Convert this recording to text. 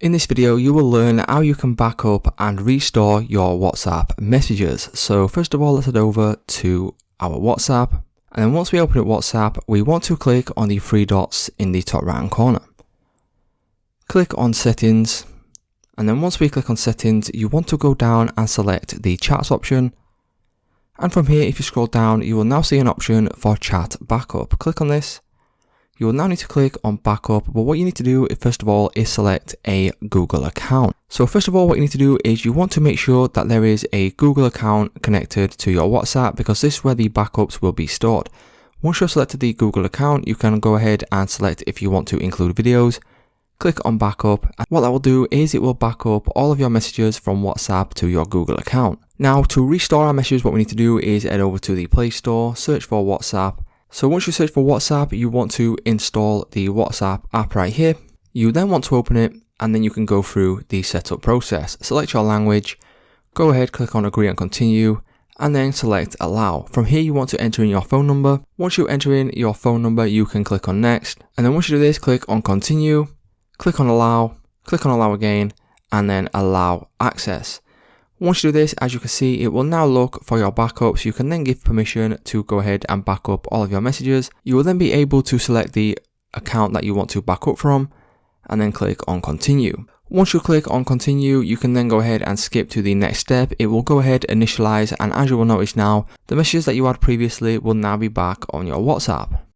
In this video, you will learn how you can back up and restore your WhatsApp messages. So first of all, let's head over to our WhatsApp. And then once we open up WhatsApp, we want to click on the three dots in the top right hand corner. Click on settings. And then once we click on settings, you want to go down and select the chats option. And from here, if you scroll down, you will now see an option for chat backup. Click on this. You will now need to click on backup, but what you need to do first of all is select a Google account. So first of all, what you need to do is you want to make sure that there is a Google account connected to your WhatsApp, because this is where the backups will be stored. Once you've selected the Google account, you can go ahead and select if you want to include videos. Click on backup, and what that will do is it will back up all of your messages from WhatsApp to your Google account. Now to restore our messages, what we need to do is head over to the Play Store, search for WhatsApp. So once you search for WhatsApp, you want to install the WhatsApp app right here. You then want to open it, and then you can go through the setup process. Select your language, go ahead, click on agree and continue, and then select allow. From here, you want to enter in your phone number. Once you enter in your phone number, you can click on next. And then once you do this, click on continue, click on allow again, and then allow access. Once you do this, as you can see, it will now look for your backups. You can then give permission to go ahead and back up all of your messages. You will then be able to select the account that you want to back up from and then click on continue. Once you click on continue, you can then go ahead and skip to the next step. It will go ahead, initialize, and as you will notice now, the messages that you had previously will now be back on your WhatsApp.